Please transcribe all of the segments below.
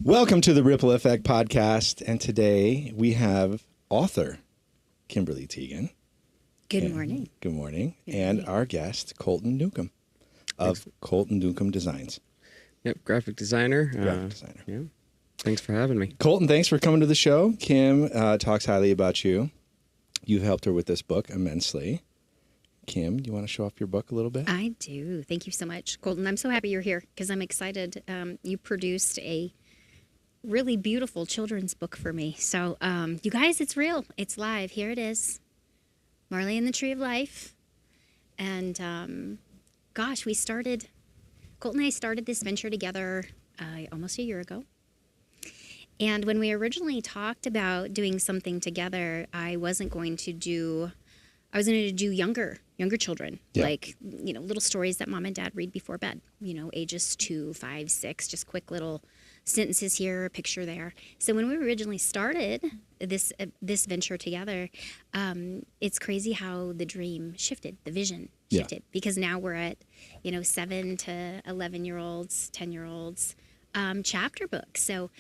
Welcome to the Ripple Effect podcast, and today we have author Kimberly Teagan. Good morning. Good morning. Good and morning. our guest, Colton Newcombe of Colton Newcombe Designs. Yep, graphic designer. Yeah. Thanks for having me. Colton, thanks for coming to the show. Kim talks highly about you. You've helped her with this book immensely. Kim, do you want to show off your book a little bit? I do. Thank you so much, Colton. I'm so happy you're here because I'm excited. You produced a really beautiful children's book for me. So, you guys, it's real. It's live. Here it is. Marley and the Tree of Life. And, gosh, Colton and I started this venture together almost a year ago. And when we originally talked about doing something together, I was going to do younger children, like, little stories that mom and dad read before bed, ages 2, 5, 6, just quick little sentences here, a picture there. So when we originally started this venture together, it's crazy how the dream shifted, the vision shifted, because now we're at, 7 to 11-year-olds, 10-year-olds, chapter books. So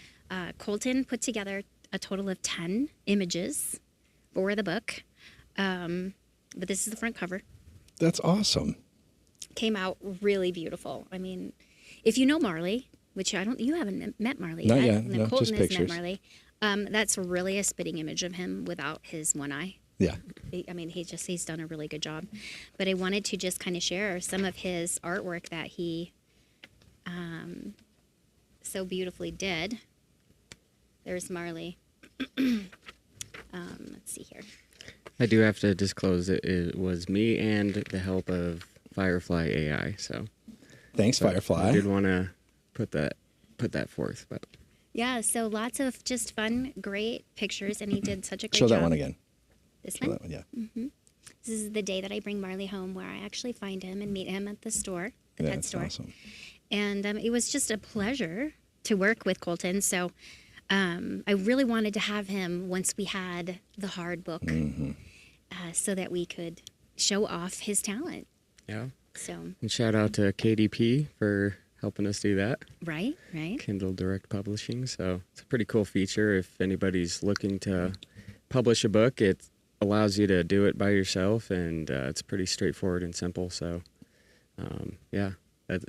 Colton put together a total of 10 images for the book. But this is the front cover. That's awesome. Came out really beautiful. I mean, if you know Marley, which you haven't met Marley Not yet. yet. No, No, Colton just has pictures. met Marley. That's really a spitting image of him without his one eye. Yeah. He's done a really good job. But I wanted to just kind of share some of his artwork that he so beautifully did. There's Marley. Let's see here. I do have to disclose it was me and the help of Firefly AI. So Thanks, Firefly. I did want to put that forth, but Yeah, so lots of just fun, great pictures, and he did such a great Show job. that one again. This Show one? that one, yeah. Mm-hmm. This is the day that I bring Marley home, where I actually find him and meet him at the store, the pet That's store. awesome. And it was just a pleasure to work with Colton. So I really wanted to have him once we had the hard book, so that we could show off his talent. yeah. So And shout out to KDP for helping us do that. right. Kindle Direct Publishing. So it's a pretty cool feature. If anybody's looking to publish a book, it allows you to do it by yourself, and it's pretty straightforward and simple. So it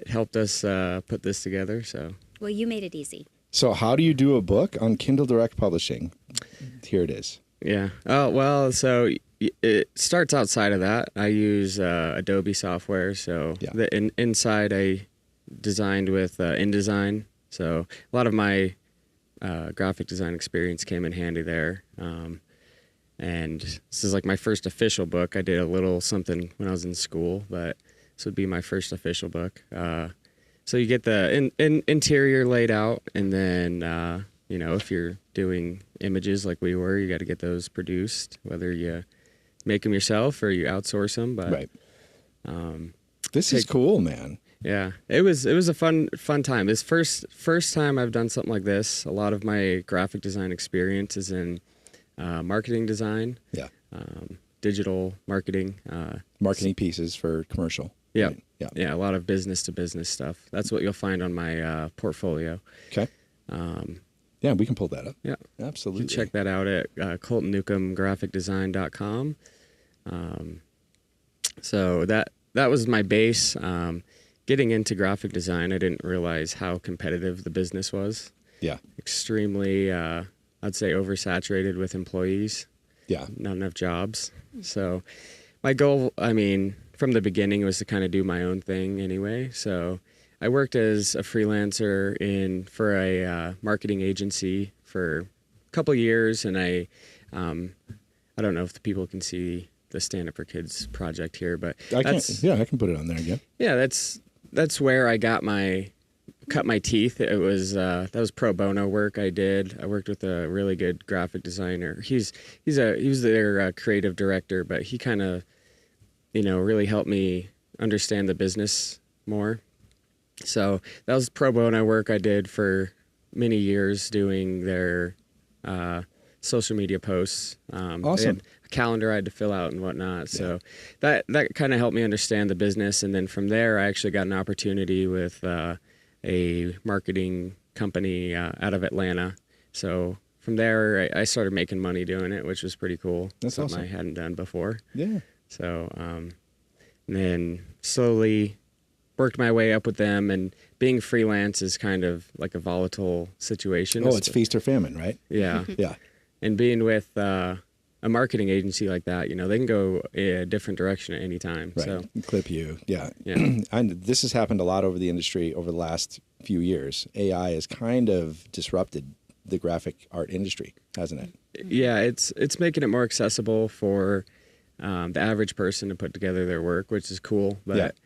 helped us put this together. So Well, you made it easy. So how do you do a book on Kindle Direct Publishing? Here it is. yeah. Oh well. So it starts outside of that. I use Adobe software. So inside I designed with InDesign. So a lot of my graphic design experience came in handy there. And this is like my first official book. I did a little something when I was in school, but this would be my first official book. So you get the interior laid out, and then, if you're doing images like we were, you got to get those produced, whether you make them yourself or you outsource them. But Right. This is cool, man. yeah, it was a fun time. This first time I've done something like this. A lot of my graphic design experience is in marketing design, Yeah. digital marketing, Marketing pieces for commercial. yeah, Right. Yeah. yeah, a lot of business to business stuff. That's what you'll find on my portfolio. Okay. Yeah, we can pull that up. Yeah, Absolutely. you can check that out at coltonnewcombegraphicdesign.com. So that was my base. Getting into graphic design, I didn't realize how competitive the business was. Yeah. Extremely, I'd say, oversaturated with employees. Yeah. Not enough jobs. So my goal, from the beginning, was to kind of do my own thing anyway. So I worked as a freelancer for a marketing agency for a couple years, and I don't know if the people can see the Stand Up for Kids project here, but I can put it on there again. Yeah, that's where I cut my teeth. It was that was pro bono work I did. I worked with a really good graphic designer. He was their creative director, but he kind of really helped me understand the business more. So that was pro bono work I did for many years, doing their social media posts. Awesome. They had a calendar I had to fill out and whatnot. So that kind of helped me understand the business. And then from there, I actually got an opportunity with a marketing company out of Atlanta. So from there, I started making money doing it, which was pretty cool. That's something awesome. I hadn't done before. Yeah. So and then slowly worked my way up with them. And being freelance is kind of like a volatile situation. Oh, it's feast or famine, right? Yeah. Yeah. And being with a marketing agency like that, they can go a different direction at any time. Right. So Clip you. Yeah. Yeah. This has happened a lot over the industry over the last few years. AI has kind of disrupted the graphic art industry, hasn't it? Yeah, it's making it more accessible for the average person to put together their work, which is cool. But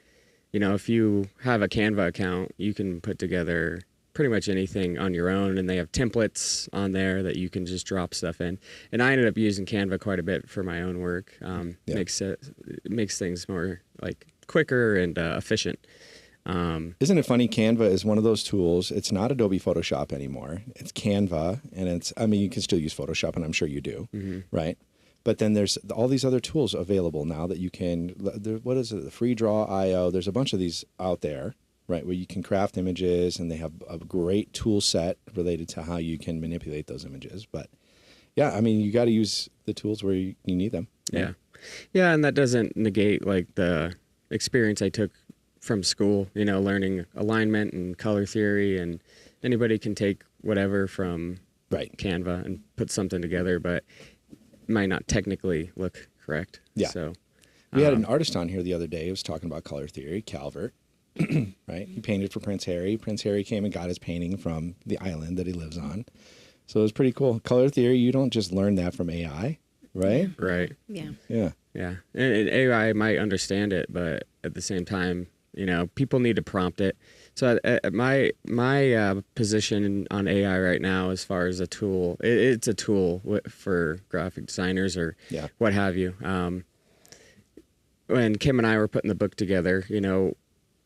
if you have a Canva account, you can put together pretty much anything on your own, and they have templates on there that you can just drop stuff in. And I ended up using Canva quite a bit for my own work. It makes things more like quicker and efficient. Isn't it funny? Canva is one of those tools. It's not Adobe Photoshop anymore. It's Canva, and you can still use Photoshop, and I'm sure you do, right? But then there's all these other tools available now that you can. What is it? The Free Draw IO. There's a bunch of these out there, right, where you can craft images, and they have a great tool set related to how you can manipulate those images. But yeah, you got to use the tools where you need them. Right? Yeah, and that doesn't negate like the experience I took from school, learning alignment and color theory, and anybody can take whatever from Canva and put something together, but it might not technically look correct. Yeah. So we had an artist on here the other day who was talking about color theory, Calvert, right? He painted for Prince Harry. Prince Harry came and got his painting from the island that he lives on. So it was pretty cool. Color theory, you don't just learn that from AI, right? Right. Yeah. Yeah. Yeah. And AI might understand it, but at the same time, people need to prompt it. So my position on AI right now, as far as a tool, it's a tool for graphic designers or what have you. When Kim and I were putting the book together,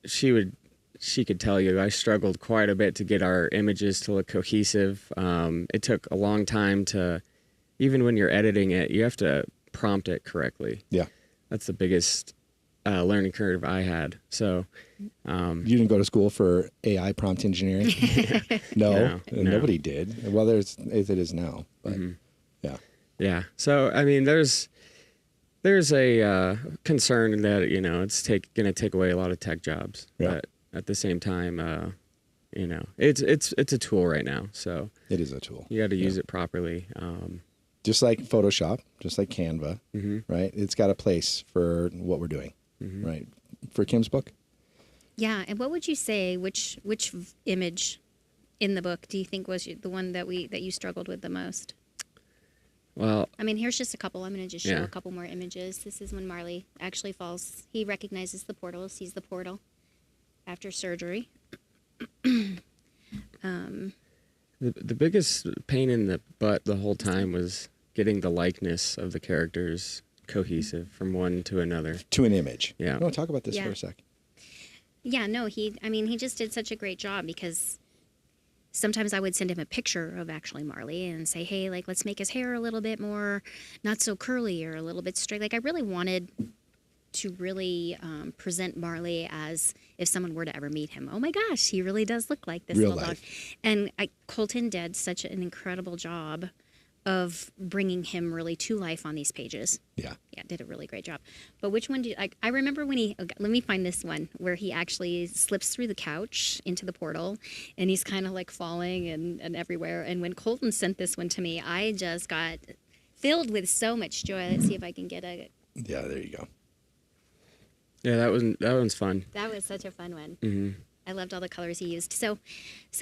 she could tell you I struggled quite a bit to get our images to look cohesive. It took a long time to, even when you're editing it, you have to prompt it correctly. Yeah. That's the biggest learning curve I had. So you didn't go to school for AI prompt engineering? No, nobody did. Well, it is now, but yeah. So there's a concern that it's going to take away a lot of tech jobs, but at the same time, it's a tool right now. So it is a tool. You got to use it properly. Just like Photoshop, just like Canva, right? It's got a place for what we're doing, right? For Kim's book. Yeah, and what would you say? Which image in the book do you think was the one that you struggled with the most? Well, here's just a couple. I'm going to just show a couple more images. This is when Marley actually falls. He recognizes the portal, sees the portal after surgery. The biggest pain in the butt the whole time was getting the likeness of the characters cohesive from one to another. To an image. Yeah. I want to talk about this for a sec. Yeah, no, he just did such a great job, because sometimes I would send him a picture of actually Marley and say, hey, like, let's make his hair a little bit more, not so curly or a little bit straight. Like, I really wanted to really present Marley as if someone were to ever meet him. Oh my gosh, he really does look like this Real little life. dog. And Colton did such an incredible job of bringing him really to life on these pages. Yeah, did a really great job. But which one do you like? I remember when let me find this one where he actually slips through the couch into the portal, and he's kind of like falling and everywhere. And when Colton sent this one to me, I just got filled with so much joy. Let's see if I can get a. Yeah, there you go. Yeah, that one's fun. That was such a fun one. Mm-hmm. I loved all the colors he used. So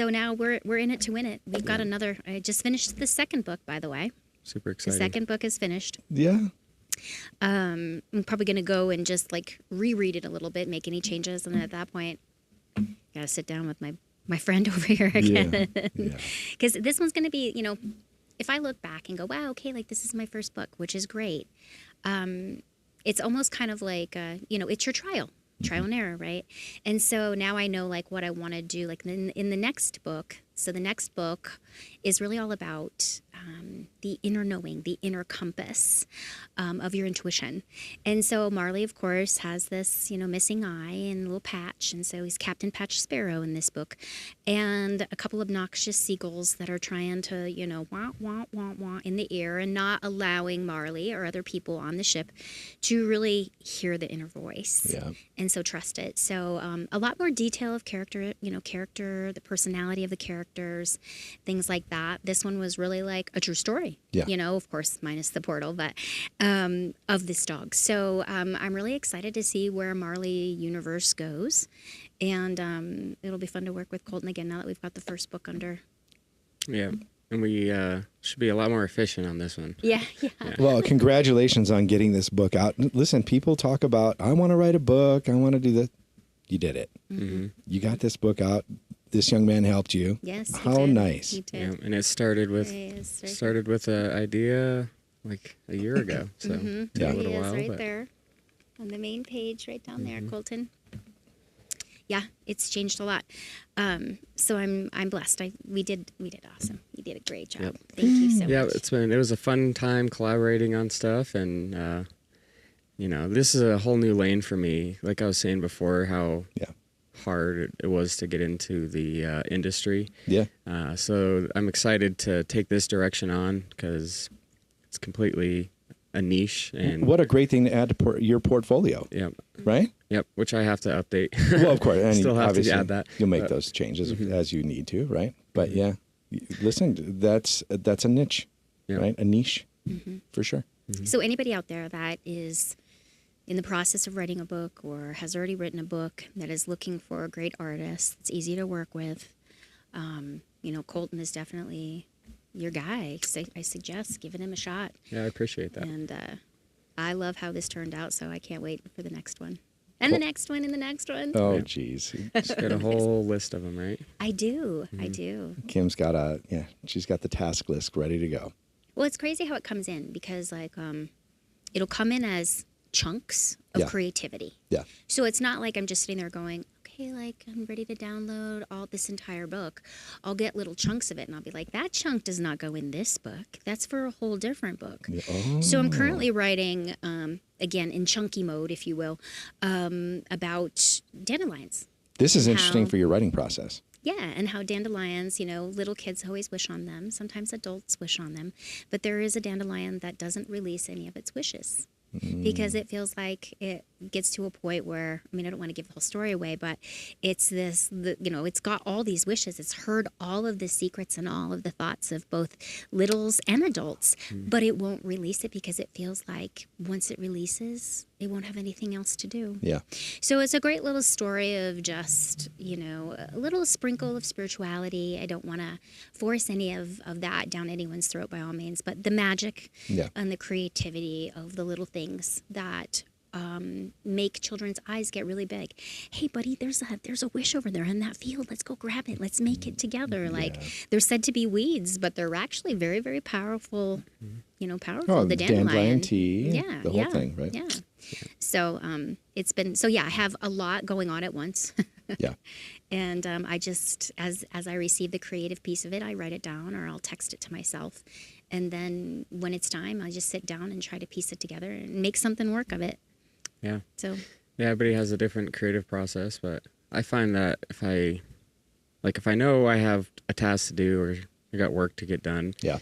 now we're in it to win it. We've got another. I just finished the second book, by the way. Super exciting. The second book is finished. Yeah. I'm probably going to go and just like reread it a little bit, make any changes, and then at that point, gotta sit down with my friend over here again. Because this one's going to be, if I look back and go, wow, okay, like this is my first book, which is great. It's almost kind of like, it's your trial and error, right? And so now I know like what I want to do, like in the next book. So the next book is really all about the inner knowing, the inner compass of your intuition. And so Marley, of course, has this, missing eye and little patch. And so he's Captain Patch Sparrow in this book. And a couple of obnoxious seagulls that are trying to, wah, wah, wah, wah in the ear and not allowing Marley or other people on the ship to really hear the inner voice. Yeah. And so trust it. So a lot more detail of character, the personality of the characters, things like that. This one was really like a true story. Yeah. Of course, minus the portal, but of this dog. So I'm really excited to see where Marley universe goes. And it'll be fun to work with Colton again now that we've got the first book under. Yeah. And we should be a lot more efficient on this one. Yeah. Well, congratulations on getting this book out. Listen, people talk about, I want to write a book. I want to do that. You did it. Mm-hmm. You got this book out. This young man helped you. Yes. How nice. He did. Yeah, and it started with an idea like a year ago. So there a he little is, while, right but there on the main page, right down there, Colton. Yeah, it's changed a lot. So I'm blessed. We did awesome. You did a great job. Yep. Thank you so much. Yeah, it was a fun time collaborating on stuff, and this is a whole new lane for me. Like I was saying before, how hard it was to get into the industry. Yeah. So I'm excited to take this direction on because it's completely a niche. And what a great thing to add to your portfolio. Yep. Right? Yep, which I have to update. Well, of course. And Still have to add that. You'll make those changes as you need to, right? But yeah, listen, that's a niche, right? A niche, for sure. Mm-hmm. So anybody out there that is in the process of writing a book or has already written a book that is looking for a great artist that's easy to work with, Colton is definitely your guy. So I suggest giving him a shot. Yeah, I appreciate that. And I love how this turned out, so I can't wait for the next one. And the next one, and the next one. Oh, geez. She's got a whole list of them, right? I do. I do. Kim's got she's got the task list ready to go. Well, it's crazy how it comes in because, it'll come in as chunks of creativity. Yeah. So it's not like I'm just sitting there going, okay, I'm ready to download all this entire book. I'll get little chunks of it, and I'll be like, that chunk does not go in this book. That's for a whole different book. Yeah. Oh. So I'm currently writing, again, in chunky mode, if you will, about dandelions. This is interesting for your writing process. Yeah, and how dandelions, little kids always wish on them. Sometimes adults wish on them. But there is a dandelion that doesn't release any of its wishes. Because it feels like it gets to a point where, I don't want to give the whole story away, but it's it's got all these wishes. It's heard all of the secrets and all of the thoughts of both littles and adults, but it won't release it because it feels like once it releases, it won't have anything else to do. Yeah. So it's a great little story of just, a little sprinkle of spirituality. I don't want to force any of that down anyone's throat by all means, but the magic and the creativity of the little things that make children's eyes get really big. Hey, buddy, there's a wish over there in that field. Let's go grab it. Let's make it together. They're said to be weeds, but they're actually very, very powerful. Powerful. The dandelion tea. The whole thing, right? Yeah. So it's been I have a lot going on at once. Yeah. And I just as I receive the creative piece of it, I write it down or I'll text it to myself. And then when it's time, I just sit down and try to piece it together and make something work of it. Yeah. So. Yeah, everybody has a different creative process, but I find that if I know I have a task to do or I got work to get done. Yeah.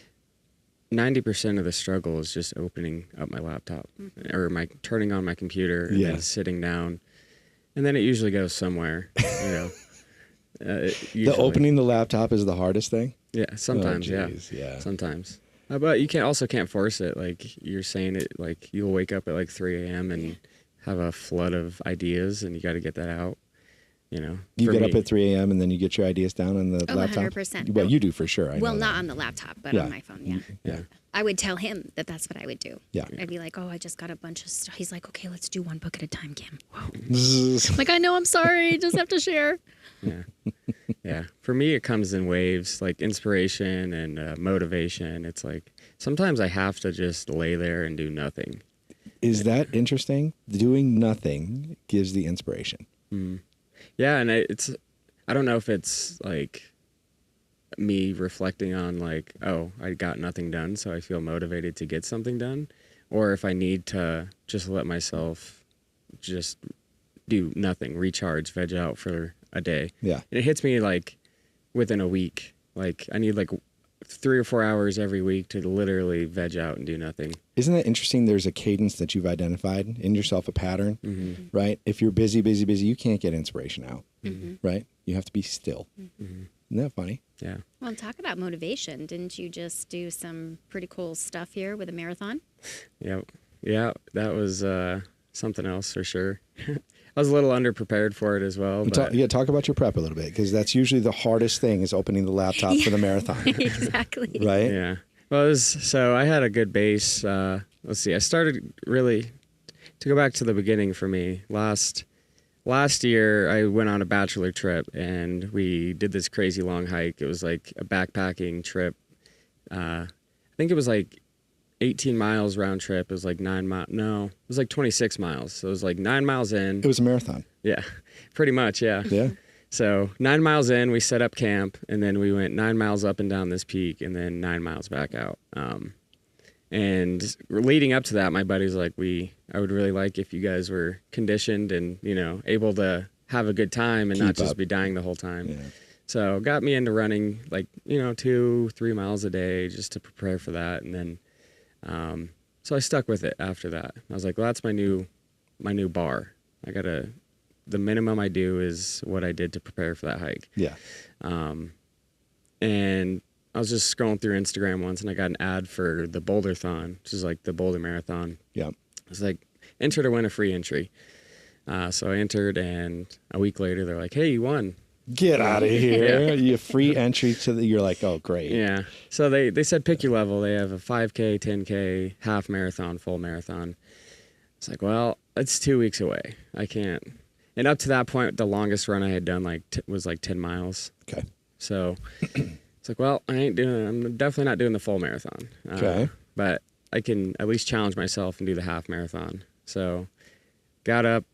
90% of the struggle is just opening up my laptop or turning on my computer and then sitting down, and then it usually goes somewhere. The opening the laptop is the hardest thing. Yeah, sometimes. Yeah, sometimes. But you can't force it. Like you're saying it, like you'll wake up at 3 a.m. and have a flood of ideas, and you got to get that out. You get up at 3 a.m. and then you get your ideas down on the laptop? 100%. Well, you do for sure. I know not that. on the laptop, but on my phone, yeah. I would tell him that that's what I would do. Yeah. I'd be like, I just got a bunch of stuff. He's like, okay, let's do one book at a time, Kim. Whoa. I know, I'm sorry. Just have to share. Yeah. Yeah. For me, it comes in waves, like inspiration and motivation. It's like sometimes I have to just lay there and do nothing. Is that interesting? Doing nothing gives the inspiration. Yeah, and I don't know if it's me reflecting on like, oh, I got nothing done, so I feel motivated to get something done, or if I need to just let myself just do nothing, recharge, veg out for a day. Yeah. And it hits me like within a week. Like I need like 3 or 4 hours every week to literally veg out and do nothing. Isn't that interesting? There's a cadence that you've identified in yourself, a pattern, right? If you're busy, you can't get inspiration out, right? You have to be still. Isn't that funny? Yeah. Well, talk about motivation. Didn't you just do some pretty cool stuff here with a marathon? Yep. Yeah, that was something else for sure. I was a little underprepared for it as well. But... talk about your prep a little bit, because that's usually the hardest thing, is opening the laptop for the marathon. Exactly. Right? Yeah. Well, so I had a good base. Let's see. I started really, to go back to the beginning for me, last year I went on a bachelor trip and we did this crazy long hike. It was like a backpacking trip. I think it was like 18 miles round trip. It was like 9 miles. No, it was like 26 miles. So it was like 9 miles in. It was a marathon. Yeah, pretty much. Yeah. Yeah. So 9 miles in, we set up camp, and then we went 9 miles up and down this peak, and then 9 miles back out. And leading up to that, my buddy's like, I would really like if you guys were conditioned and, able to have a good time and not just be dying the whole time. Yeah. So got me into running like, 2-3 miles a day just to prepare for that. And then, so I stuck with it after that. I was like, well, that's my new bar. The minimum I do is what I did to prepare for that hike. Yeah. And I was just scrolling through Instagram once and I got an ad for the Boulderthon, which is like the Boulder Marathon. Yeah. I was like, enter to win a free entry. So I entered, and a week later they're like, hey, you won. Get out of here. You free entry you're like, oh, great. Yeah. So they said pick your level. They have a 5K, 10K, half marathon, full marathon. It's like, well, it's 2 weeks away. I can't. And up to that point, the longest run I had done was like 10 miles. Okay. So it's like, well, I'm definitely not doing the full marathon. Okay. But I can at least challenge myself and do the half marathon. So got up,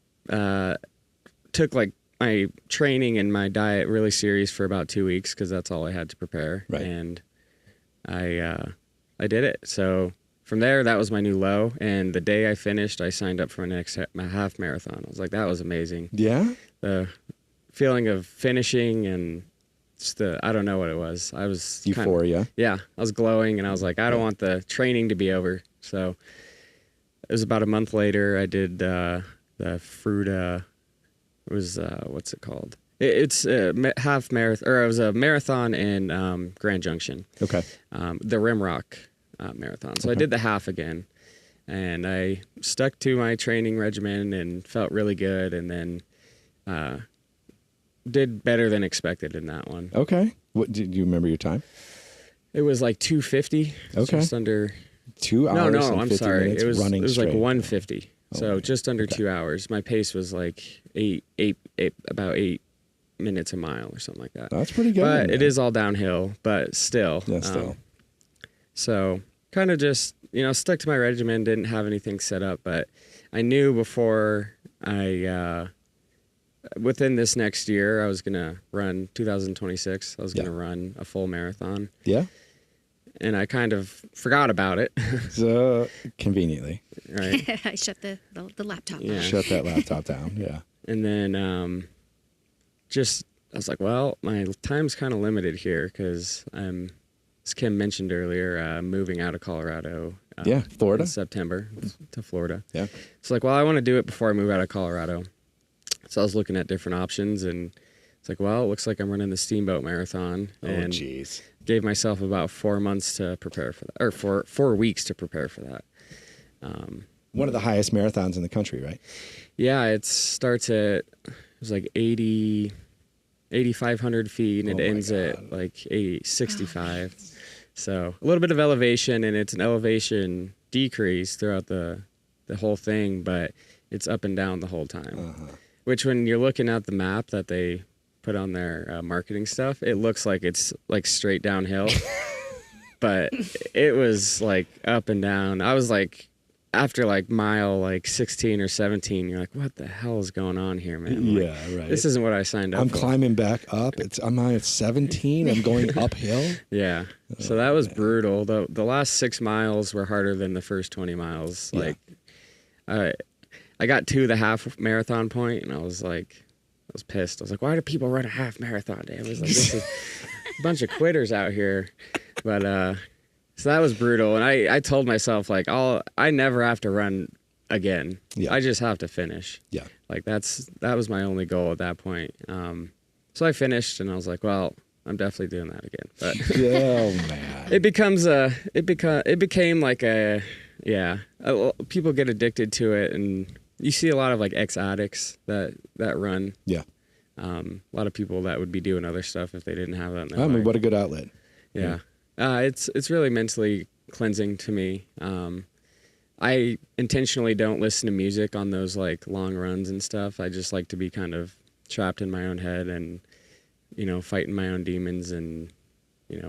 took like my training and my diet really serious for about 2 weeks, because that's all I had to prepare. Right. And I did it. So from there, that was my new low. And the day I finished, I signed up for my half marathon. I was like, that was amazing. Yeah. The feeling of finishing and just I don't know what it was. I was euphoria. I was glowing, and I was like, I don't want the training to be over. So it was about a month later. I did the fruit. It was what's it called? It's a half marathon, or it was a marathon in Grand Junction. Okay. The Rimrock marathon. So I did the half again, and I stuck to my training regimen and felt really good, and then did better than expected in that one. Okay. What did you remember your time? It was like 2:50. Okay. Just under 2 hours. No, and I'm 50 sorry. minutes It was running like straight. 1:50. So just under 2 hours. My pace was like about 8 minutes a mile or something like that. That's pretty good. But it is all downhill, but still. Yeah, still. So kind of just, stuck to my regimen, didn't have anything set up, but I knew before within this next year, I was going to run 2026. I was going to run a full marathon. Yeah. And I kind of forgot about it. So conveniently. Right. I shut the laptop down. Shut that laptop down. Yeah. And then I was like, well, my time's kind of limited here because I'm, as Kim mentioned earlier, moving out of Colorado. Florida. In September to Florida. Yeah. So like, well, I want to do it before I move out of Colorado. So I was looking at different options, and it's like, well, it looks like I'm running the Steamboat Marathon. And geez. Gave myself about 4 months to prepare for that, or 4 weeks to prepare for that. One of the highest marathons in the country, right? Yeah, it starts at, it was like 8,500 feet, and it ends at like 65. So a little bit of elevation, and it's an elevation decrease throughout the whole thing, but it's up and down the whole time. Which, when you're looking at the map that they put on their marketing stuff, it looks like it's like straight downhill. But it was like up and down. I was like after like mile like 16 or 17, you're like, what the hell is going on here, man? Like, yeah, right. This isn't what I signed up I'm for. climbing back up. I'm at 17. I'm going uphill. Yeah. So that was brutal. The last 6 miles were harder than the first 20 miles. Like, I got to the half marathon point, and I was pissed. I was like, why do people run a half marathon? I was like, this is a bunch of quitters out here. But so that was brutal. And I told myself, like, I never have to run again. Yeah. I just have to finish. Yeah. Like that was my only goal at that point. So I finished, and I was like, well, I'm definitely doing that again. But oh man, it became like people get addicted to it, and you see a lot of like ex-addicts that run. Yeah. A lot of people that would be doing other stuff if they didn't have that in their I mean, life. what a good outlet. Yeah. It's really mentally cleansing to me. I intentionally don't listen to music on those like long runs and stuff. I just like to be kind of trapped in my own head and, fighting my own demons and,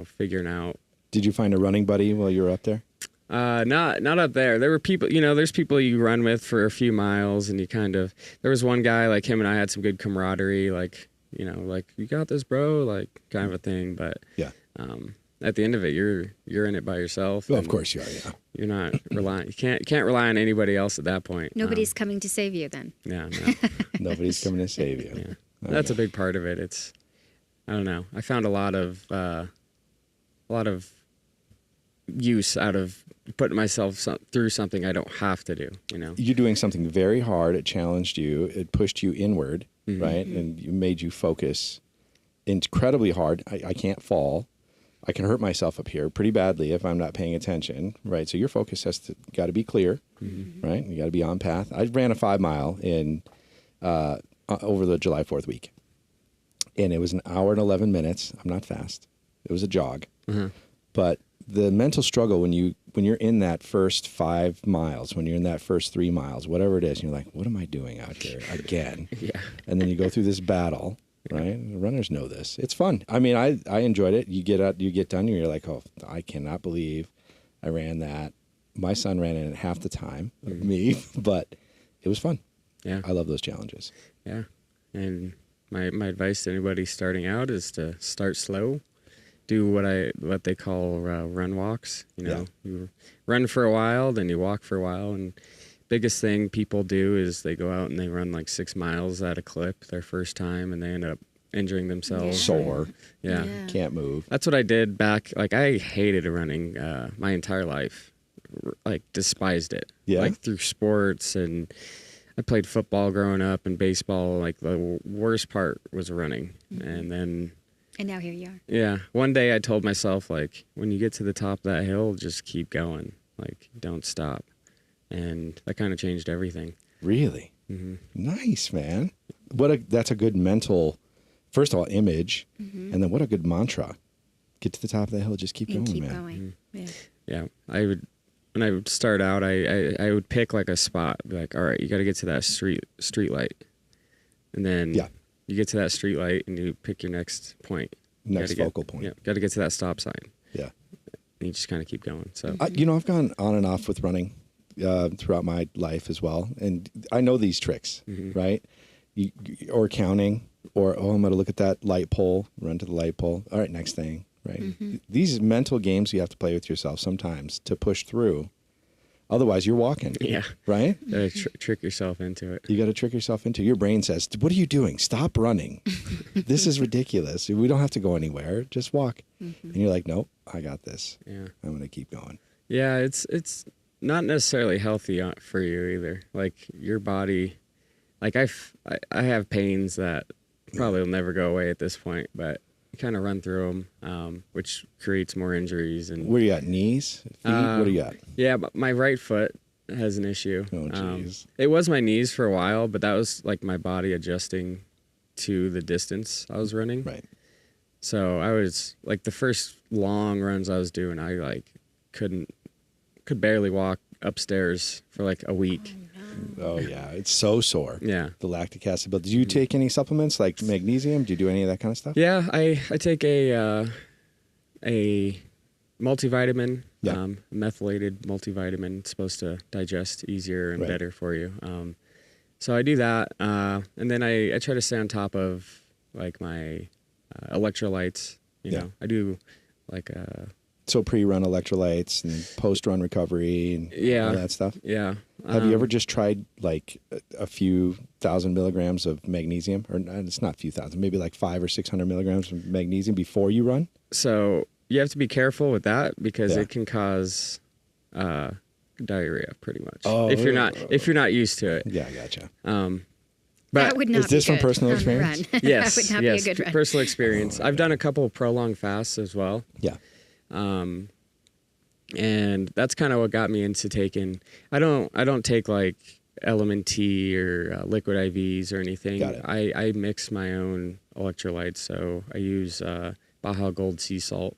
figuring out. Did you find a running buddy while you were up there? Not up there. There were people, there's people you run with for a few miles, and there was one guy, like him and I had some good camaraderie, like, like, you got this, bro, like kind of a thing. But yeah. At the end of it, you're in it by yourself. Well, of course you are. Yeah. You're not relying. You can't rely on anybody else at that point. Nobody's coming to save you then. Yeah. No. Nobody's coming to save you. Yeah. That's a big part of it. It's, I don't know. I found a lot of use out of putting myself through something I don't have to do. You're doing something very hard. It challenged you. It pushed you inward, right? And you made you focus incredibly hard. I can't fall. I can hurt myself up here pretty badly if I'm not paying attention, right? So your focus got to be clear, right? You got to be on path. I ran a 5 mile in over the July 4th week, and it was an hour and 11 minutes. I'm not fast. It was a jog, but the mental struggle when you're in that first 5 miles, when you're in that first 3 miles, whatever it is, and you're like, what am I doing out here again? Yeah. And then you go through this battle. Right, runners know this. It's fun. I mean, I enjoyed it. You get out, you get done, and you're like, oh, I cannot believe I ran that. My son ran it at half the time of me, but it was fun. Yeah, I love those challenges. Yeah, and my advice to anybody starting out is to start slow. Do what they call run walks. You run for a while, then you walk for a while, and biggest thing people do is they go out and they run like 6 miles at a clip their first time, and they end up injuring themselves. Sore. Yeah. Can't move. That's what I did back. Like, I hated running my entire life. Like, despised it. Yeah. Like, through sports, and I played football growing up and baseball. Like, the worst part was running. And now here you are. Yeah. One day I told myself, like, when you get to the top of that hill, just keep going. Like, don't stop. And that kind of changed everything. Really? Nice, man. That's a good mental, first of all, image, and then what a good mantra. Get to the top of the hill, just keep going, keep man. Going. Yeah. When I would start out, I would pick like a spot, be like, all right, you got to get to that street light, and then you get to that street light, and you pick your next point. Next focal point. Yeah, got to get to that stop sign. Yeah. And you just kind of keep going. So I've gone on and off with running throughout my life as well, and I know these tricks, right? Or counting, or I'm going to look at that light pole, run to the light pole. All right, next thing, right? These mental games you have to play with yourself sometimes to push through. Otherwise, you're walking. Yeah. Right? You gotta trick yourself into it. You got to trick yourself into it. Your brain says, what are you doing? Stop running. This is ridiculous. We don't have to go anywhere. Just walk. And you're like, nope, I got this. Yeah. I'm going to keep going. Yeah, it's not necessarily healthy for you either. Like, your body, like I have pains that probably will never go away at this point, but you kind of run through them, which creates more injuries. And where you at? Knees? Feet? What do you got? Yeah, but my right foot has an issue. Oh, jeez. It was my knees for a while, but that was like my body adjusting to the distance I was running. Right. So I was like, the first long runs I was doing, I like could barely walk upstairs for like a week. Oh yeah, it's so sore. Yeah. The lactic acid. But did you take any supplements like magnesium? Do you do any of that kind of stuff? Yeah, I take a multivitamin, Yeah. methylated multivitamin. It's supposed to digest easier and Right. better for you. So I do that, and then I try to stay on top of like my electrolytes. You know, I do like So pre-run electrolytes and post-run recovery and all that stuff. Yeah. Have you ever just tried like a few thousand milligrams of magnesium, or it's not a few thousand, maybe like 500 or 600 milligrams of magnesium before you run? So you have to be careful with that because it can cause diarrhea pretty much. Oh. If you're not used to it. Yeah, I gotcha. But that would not is this be from good personal on the experience? run. yes, That would not yes, be a good run. personal experience. I've done a couple of prolonged fasts as well. Yeah. And that's kind of what got me into taking. I don't take like Element T or liquid IVs or anything. Got it. I mix my own electrolytes. So I use Baja Gold sea salt.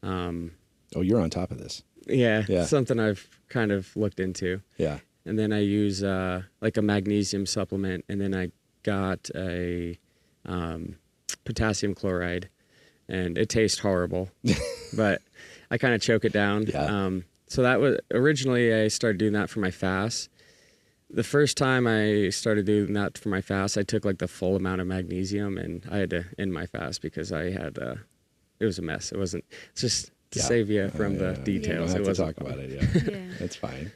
Oh, you're on top of this. Yeah, something I've kind of looked into. Yeah. And then I use like a magnesium supplement, and then I got a potassium chloride, and it tastes horrible, but I kind of choke it down. Yeah. So that was originally I started doing that for my fast. The first time I started doing that for my fast, I took like the full amount of magnesium, and I had to end my fast because I had it was a mess. It's just to save you from the details. You don't It have to wasn't talk fun. about it. Yeah. Yeah. That's fine.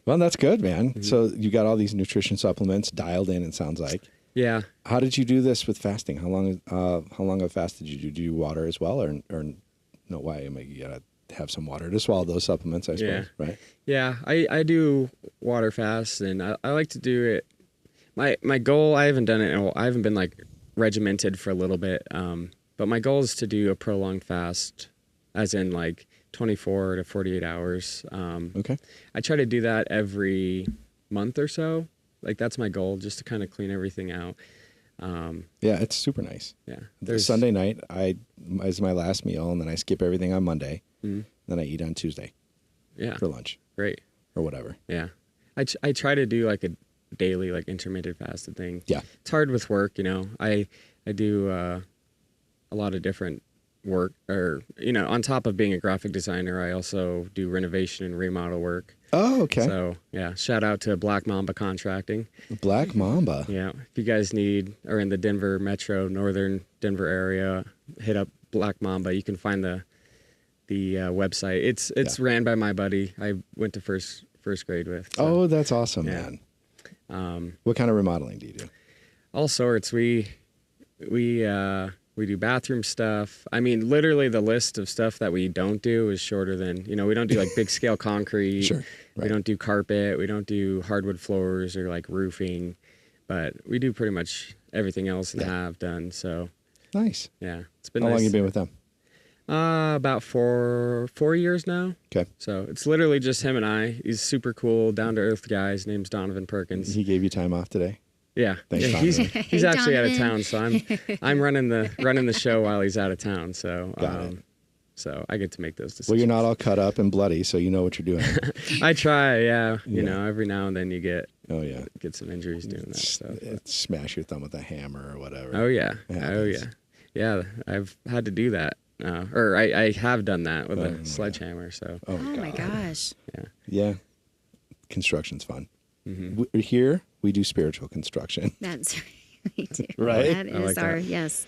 Well, that's good, man. So you got all these nutrition supplements dialed in, it sounds like. Yeah. How did you do this with fasting? How long of fast did you do? Do you water as well, or no? Why? You gotta have some water to swallow those supplements, I suppose, right? Yeah, I do water fast, and I like to do it. My goal, I haven't done it. I haven't been like regimented for a little bit, but my goal is to do a prolonged fast, as in like 24 to 48 hours. Okay. I try to do that every month or so. Like that's my goal, just to kind of clean everything out. Yeah, it's super nice. Yeah. Sunday night, is my last meal, and then I skip everything on Monday. Mhm. Then I eat on Tuesday. Yeah. For lunch Great. or whatever. Yeah. I try to do like a daily, like intermittent fasted thing. Yeah. It's hard with work, you know. I do a lot of different work, or, you know, on top of being a graphic designer, I also do renovation and remodel work. Oh, okay. So, yeah, shout out to Black Mamba Contracting. Black Mamba. Yeah, if you guys are in the Denver metro, northern Denver area, hit up Black Mamba. You can find the website. It's ran by my buddy I went to first grade with. So. Oh, that's awesome, Yeah. man. What kind of remodeling do you do? All sorts. We do bathroom stuff. I mean, literally the list of stuff that we don't do is shorter than, you know, we don't do like big scale concrete. Sure. Right. We don't do carpet. We don't do hardwood floors or like roofing, but we do pretty much everything else and have done. So Nice. yeah, it's been How nice. long you been with them? About four years now. Okay. So it's literally just him and I. He's super cool, down to earth guy. His name's Donovan Perkins. He gave you time off today? Yeah, Thanks, yeah, Donovan. he's actually out of Donovan. town, so I'm running the show while he's out of town. So Got it. so I get to make those decisions. Well, you're not all cut up and bloody, so you know what you're doing. I try, yeah. You Yeah. know, every now and then you get some injuries doing that stuff. but- Smash your thumb with a hammer or whatever. Oh yeah, It oh happens. yeah. I've had to do that, or I have done that with Oh, my a sledgehammer. So Oh, Oh my gosh. Yeah. Construction's fun. Mm-hmm. Here, we do spiritual construction. That's we do. Right? That I like is our that. yes.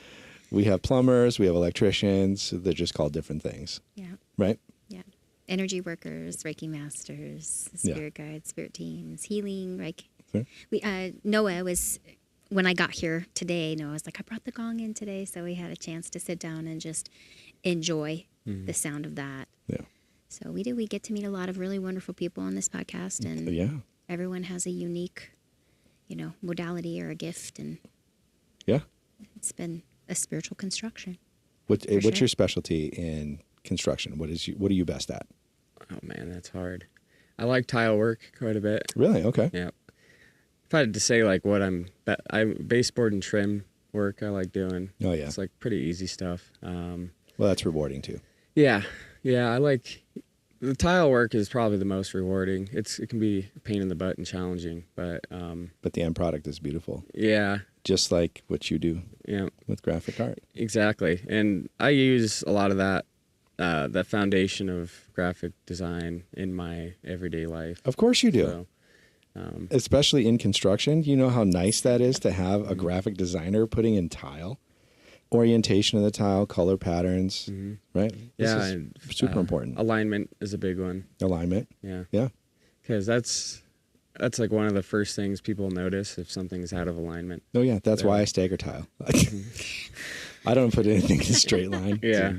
We have plumbers, we have electricians. They're just called different things, Yeah. right? Yeah. Energy workers, Reiki masters, Yeah. spirit guides, spirit teams, healing. Like Sure. Noah was when I got here today. Noah was like, I brought the gong in today, so we had a chance to sit down and just enjoy the sound of that. Yeah. So we do. We get to meet a lot of really wonderful people on this podcast, and Yeah. everyone has a unique, modality or a gift, and Yeah. it's been a spiritual construction. What's sure. your specialty in construction? What are you best at? Oh man, that's hard. I like tile work quite a bit. Really? Okay. Yeah. If I had to say like what I'm baseboard and trim work I like doing. Oh, yeah. It's like pretty easy stuff. Well, that's rewarding too. Yeah. I like the tile work is probably the most rewarding. It can be a pain in the butt and challenging, but But the end product is beautiful, yeah, just like what you do yeah, with graphic art. exactly. And I use a lot of that the foundation of graphic design in my everyday life. Of course you do. So, especially in construction. You know how nice that is to have a graphic designer putting in tile, orientation of the tile, color patterns, right? Yeah, This is and, super important. Alignment is a big one. Alignment. Yeah. Yeah. Because that's like one of the first things people notice if something's out of alignment. Oh yeah, that's why I stagger tile. I don't put anything in a straight line. Yeah.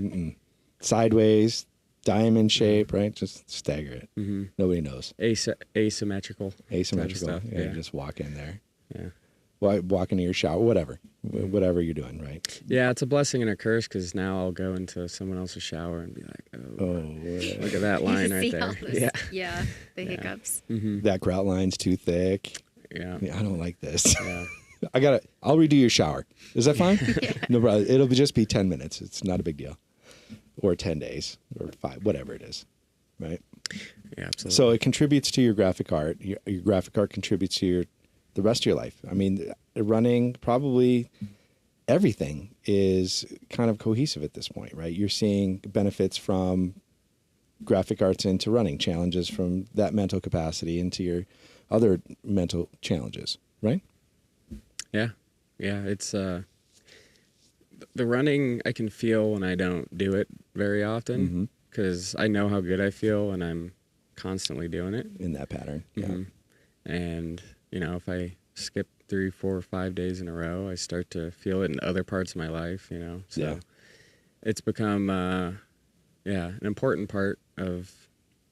Sideways, diamond shape, right? Just stagger it. Nobody knows. Asymmetrical. Asymmetrical. Stuff. Yeah, you just walk in there. Yeah. Walk into your shower, whatever you're doing, right? Yeah, it's a blessing and a curse because now I'll go into someone else's shower and be like, look at that line right there. Yeah, the hiccups. That grout line's too thick. Yeah. I don't like this. Yeah. I'll redo your shower. Is that fine? Yeah. No problem. It'll just be 10 minutes. It's not a big deal. Or 10 days or 5, whatever it is. Right? Yeah, absolutely. So it contributes to your graphic art. Your graphic art contributes to the rest of your life. I mean, running, probably everything is kind of cohesive at this point, right? You're seeing benefits from graphic arts into running, challenges from that mental capacity into your other mental challenges, right? Yeah. Yeah, it's the running I can feel when I don't do it very often because I know how good I feel and I'm constantly doing it. In that pattern, yeah. And, if I skip 3, 4, 5 days in a row, I start to feel it in other parts of my life, So it's become, an important part of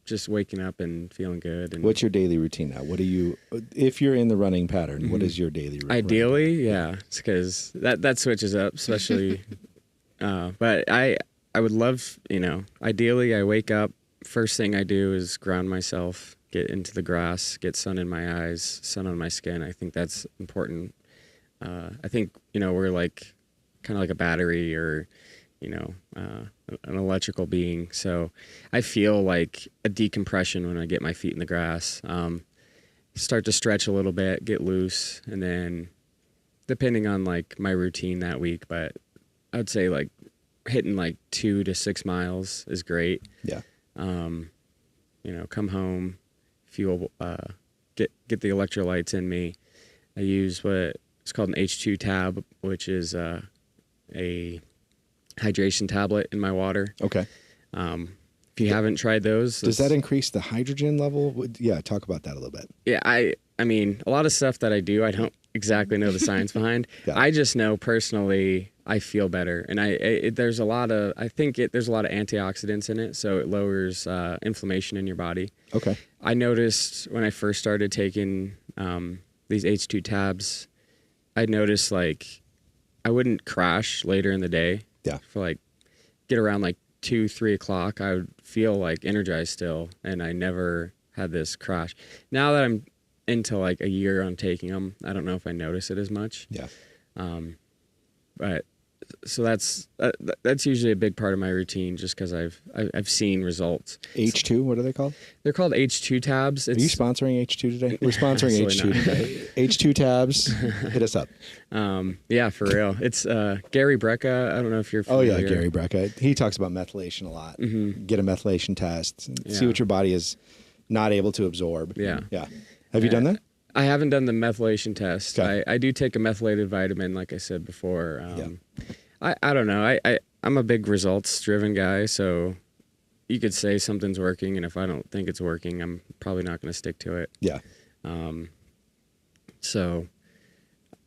just waking up and feeling good. And what's your daily routine now? If you're in the running pattern, what is your daily routine? Ideally, yeah, it's because that switches up, especially. But I would love, ideally I wake up, first thing I do is ground myself, get into the grass, get sun in my eyes, sun on my skin. I think that's important. I think, we're like kind of like a battery or, an electrical being. So I feel like a decompression when I get my feet in the grass. Start to stretch a little bit, get loose, and then depending on like my routine that week, but I would say like hitting like 2 to 6 miles is great. Yeah. Come home, fuel, get the electrolytes in me. I use what it's called an H2 tab, which is a hydration tablet in my water. Okay. If you haven't tried those, does that increase the hydrogen level? Yeah, talk about that a little bit. Yeah, I mean, a lot of stuff that I do, I don't exactly know the science behind. Yeah. I just know personally I feel better, and there's a lot of antioxidants in it, so it lowers inflammation in your body. Okay. I noticed when I first started taking these H2 tabs, I noticed like I wouldn't crash later in the day. Yeah. For like get around like 2, 3 o'clock, I would feel like energized still, and I never had this crash. Now that I'm into like a year on taking them, I don't know if I notice it as much. Yeah. But so that's usually a big part of my routine, just because I've seen results. H2, what are they called? They're called H2 tabs. Are you sponsoring H2 today? We're sponsoring H2 today. H2 tabs, hit us up. Yeah, for real. It's Gary Brecka. I don't know if you're familiar. Oh yeah, Gary Brecka. He talks about methylation a lot. Get a methylation test. See what your body is not able to absorb. Yeah. Yeah. Have you done that? I haven't done the methylation test. Okay. I do take a methylated vitamin, like I said before. I don't know. I'm a big results-driven guy, so you could say something's working, and if I don't think it's working, I'm probably not going to stick to it. Yeah. So,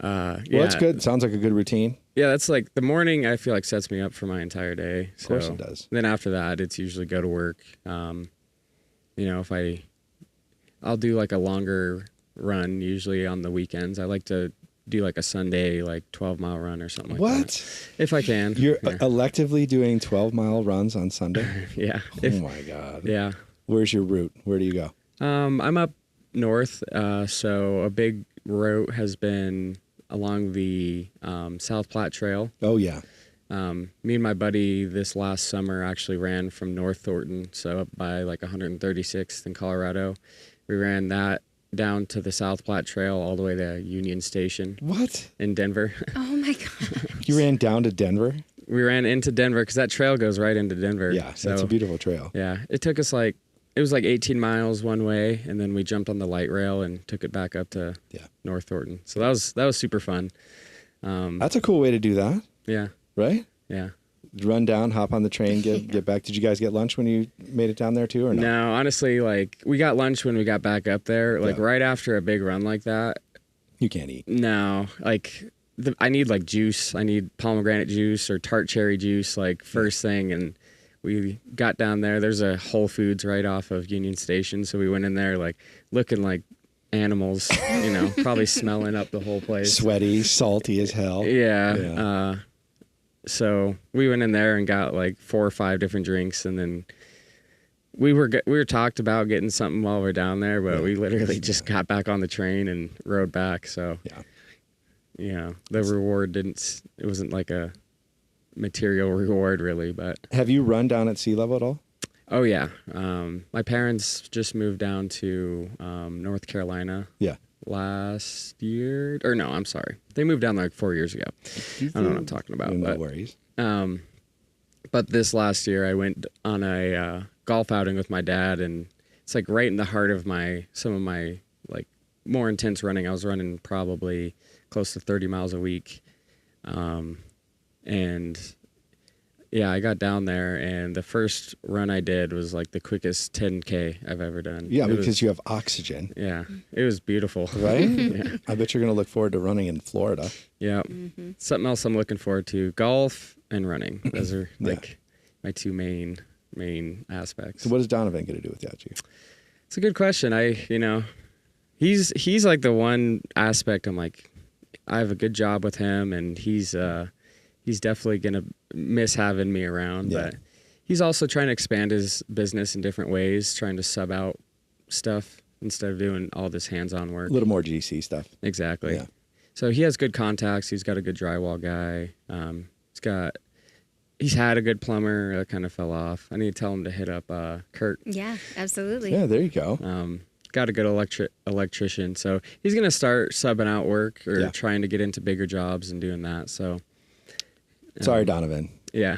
Well, that's good. Sounds like a good routine. Yeah, that's like the morning, I feel like sets me up for my entire day. Of course it does. Then after that, it's usually go to work. If I'll do like a longer run, usually on the weekends. I like to do like a Sunday, like 12-mile run or something like that. What? If I can. You're electively doing 12-mile runs on Sunday? Yeah. Oh my God. Yeah. Where's your route? Where do you go? I'm up north, so a big route has been along the South Platte Trail. Oh yeah. Me and my buddy this last summer actually ran from North Thornton, so up by like 136th in Colorado. We ran that down to the South Platte Trail all the way to Union Station. What? In Denver. Oh my God. You ran down to Denver? we ran into Denver because that trail goes right into Denver. Yeah, so it's a beautiful trail. Yeah, it took us it was like 18 miles one way, and then we jumped on the light rail and took it back up to North Thornton. So that was super fun. That's a cool way to do that. Yeah. Right? Yeah. Run down, hop on the train, get back. Did you guys get lunch when you made it down there too, or no? No, honestly, like we got lunch when we got back up there. Like right after a big run like that, you can't eat. No, like I need like juice. I need pomegranate juice or tart cherry juice, like first thing. And we got down there. There's a Whole Foods right off of Union Station, so we went in there like looking like animals, you know, probably smelling up the whole place. Sweaty, salty as hell. Yeah. So we went in there and got like 4 or 5 different drinks, and then we were talked about getting something while we're down there, but we literally just got back on the train and rode back. So the reward it wasn't like a material reward really, but. Have you run down at sea level at all? Oh yeah. My parents just moved down to North Carolina. Yeah. Last year, or no, I'm sorry. They moved down like 4 years ago. I don't know what I'm talking about. No worries. But this last year I went on a golf outing with my dad, and it's like right in the heart of some of my like more intense running. I was running probably close to 30 miles a week. And yeah, I got down there, and the first run I did was like the quickest 10K I've ever done. Yeah, because you have oxygen. Yeah, it was beautiful. Right? Yeah. I bet you're going to look forward to running in Florida. Yeah. Mm-hmm. Something else I'm looking forward to, golf and running. Those are like my two main aspects. So what is Donovan going to do without you? It's a good question. He's like the one aspect I'm like, I have a good job with him, and he's definitely going to miss having me around, but he's also trying to expand his business in different ways, trying to sub out stuff instead of doing all this hands-on work. A little more GC stuff. Exactly. Yeah. So he has good contacts. He's got a good drywall guy. He's had a good plumber that kind of fell off. I need to tell him to hit up Kurt. Yeah, absolutely. Yeah, there you go. Got a good electrician. So he's going to start subbing out work or trying to get into bigger jobs and doing that. So sorry, Donovan. Yeah.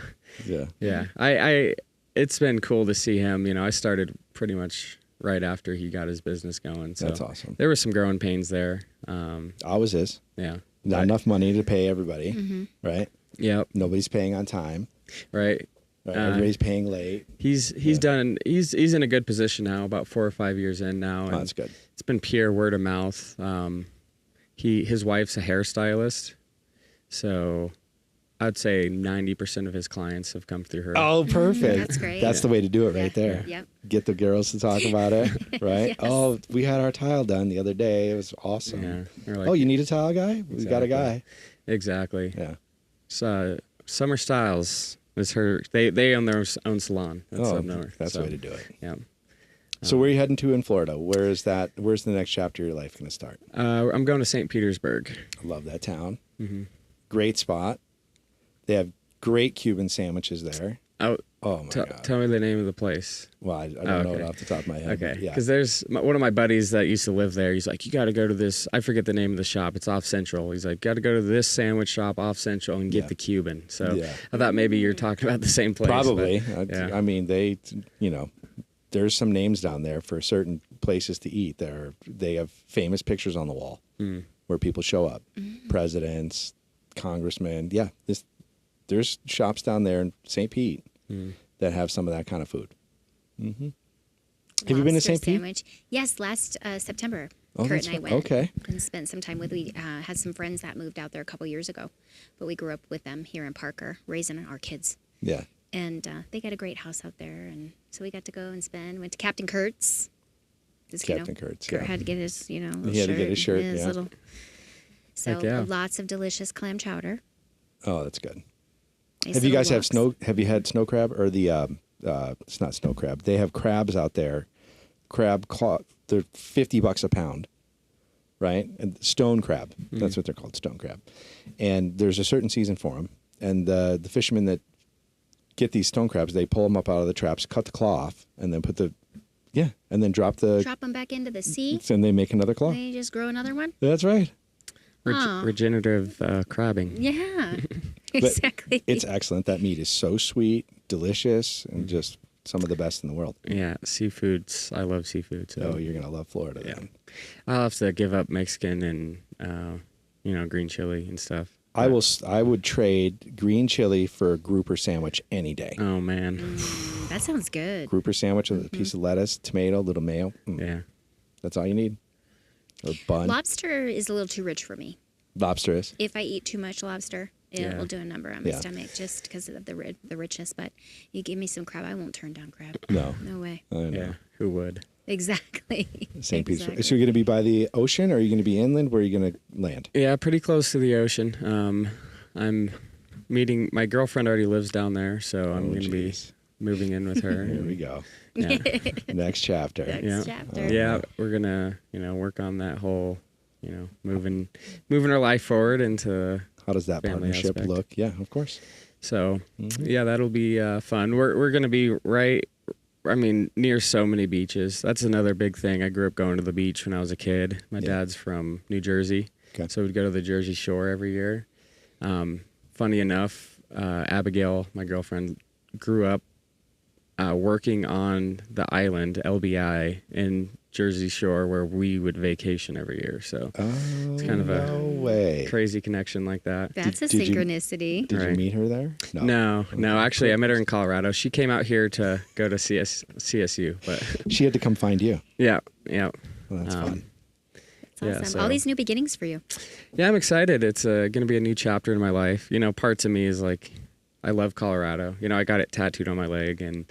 It's been cool to see him. You know, I started pretty much right after he got his business going. So that's awesome. There were some growing pains there. Always is. Yeah. Not enough money to pay everybody, right? Yep. Nobody's paying on time. Right. Everybody's paying late. He's in a good position now, about 4 or 5 years in now. And that's good. It's been pure word of mouth. His wife's a hairstylist, so I'd say 90% of his clients have come through her. Oh, perfect. That's great. That's the way to do it right there. Yep. Get the girls to talk about it, right? Yes. Oh, we had our tile done the other day. It was awesome. Yeah. Like, oh, you need a tile guy? We got a guy. Exactly. Yeah. So, Summer Styles is her. They own their own salon. That's the way to do it. Yeah. So where are you heading to in Florida? Where's the next chapter of your life going to start? I'm going to St. Petersburg. I love that town. Mm-hmm. Great spot. They have great Cuban sandwiches there. Oh my God. Tell me the name of the place. Well, I don't know it off the top of my head. Okay. Because there's one of my buddies that used to live there. He's like, you got to go to this. I forget the name of the shop. It's off Central. He's like, got to go to this sandwich shop off Central and get the Cuban. So I thought maybe you're talking about the same place. Probably. I mean, there's some names down there for certain places to eat. They have famous pictures on the wall where people show up. Presidents, congressmen. Yeah. There's shops down there in St. Pete that have some of that kind of food. Mm-hmm. Have you been to St. Pete? Yes, last September. Kurt and I went. Okay. And spent some time with. We had some friends that moved out there a couple years ago, but we grew up with them here in Parker, raising our kids. Yeah. And they got a great house out there, and so we got to go and spend. Went to Captain Kurt's. Kurt's. Kurt had to get his, he had to get his shirt. So lots of delicious clam chowder. Oh, that's good. Have you guys have you had snow crab or it's not snow crab. They have crabs out there. Crab claw, they're $50 a pound, right? And stone crab. That's what they're called, stone crab. And there's a certain season for them. And the fishermen that get these stone crabs, they pull them up out of the traps, cut the claw off, and then and then drop them back into the sea. And they make another claw. They just grow another one. That's right. Regenerative crabbing. Yeah. exactly. It's excellent. That meat is so sweet, delicious, and just some of the best in the world. Yeah, seafoods. I love seafood. So. Oh, you're going to love Florida then. I'll have to give up Mexican and, green chili and stuff. I would trade green chili for a grouper sandwich any day. Oh, man. That sounds good. Grouper sandwich with a piece of lettuce, tomato, little mayo. Yeah. That's all you need. Or bun. Lobster is a little too rich for me. Lobster is? If I eat too much lobster, it will do a number on my stomach just because of the richness. But you give me some crab, I won't turn down crab. No. No way. I know. Yeah, who would? Exactly. St. Petersburg. So you're going to be by the ocean, or are you going to be inland? Where are you going to land? Yeah, pretty close to the ocean. I'm meeting, my girlfriend already lives down there, so I'm going to be moving in with her. Here we go. Yeah. Next chapter. Next chapter. Yeah, we're going to, work on that whole, moving our life forward into How does that partnership aspect. look? Yeah, of course. So, yeah, that'll be fun. We're going to be near so many beaches. That's another big thing. I grew up going to the beach when I was a kid. My dad's from New Jersey, so we'd go to the Jersey Shore every year. Funny enough, Abigail, my girlfriend, grew up working on the island, LBI, in Jersey Shore, where we would vacation every year. So it's kind of a crazy connection like that. That's a synchronicity. Did you meet her there? No. Actually, I met her in Colorado. She came out here to go to CSU, but she had to come find you. Yeah. Well, that's fun. That's awesome. All these new beginnings for you. Yeah, I'm excited. It's going to be a new chapter in my life. Parts of me is like, I love Colorado. I got it tattooed on my leg, and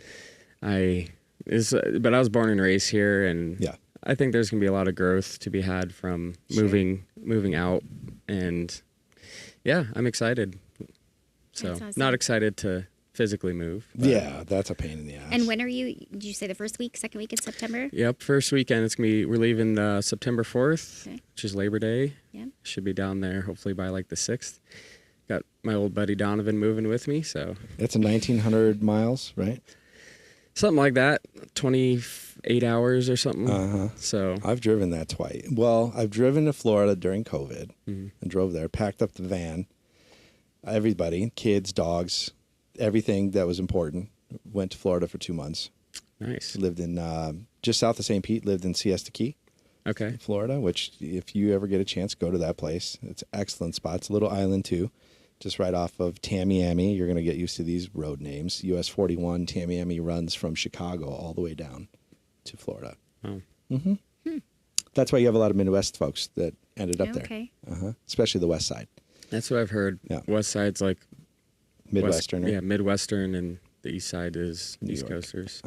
but I was born and raised here, and I think there's going to be a lot of growth to be had from moving out, and I'm excited. So awesome. Not excited to physically move. Yeah, that's a pain in the ass. And when are you, did you say the first week, second week in September? Yep, first weekend. We're leaving September 4th, which is Labor Day. Yeah. Should be down there hopefully by like the 6th. Got my old buddy Donovan moving with me, so. It's a 1,900 miles, right? Something like that, 28 hours or something. Uh-huh. So I've driven that twice. Well, I've driven to Florida during COVID and drove there, packed up the van. Everybody, kids, dogs, everything that was important. Went to Florida for 2 months. Nice. Lived in just south of St. Pete, lived in Siesta Key, Florida, which if you ever get a chance, go to that place. It's an excellent spot. It's a little island too. Just right off of Tamiami. You're going to get used to these road names. US 41, Tamiami runs from Chicago all the way down to Florida. Oh. That's why you have a lot of Midwest folks that ended up there. Okay. Especially the west side. That's what I've heard. Yeah. West side's like Midwestern. Midwestern, and the east side is New East York. Coasters.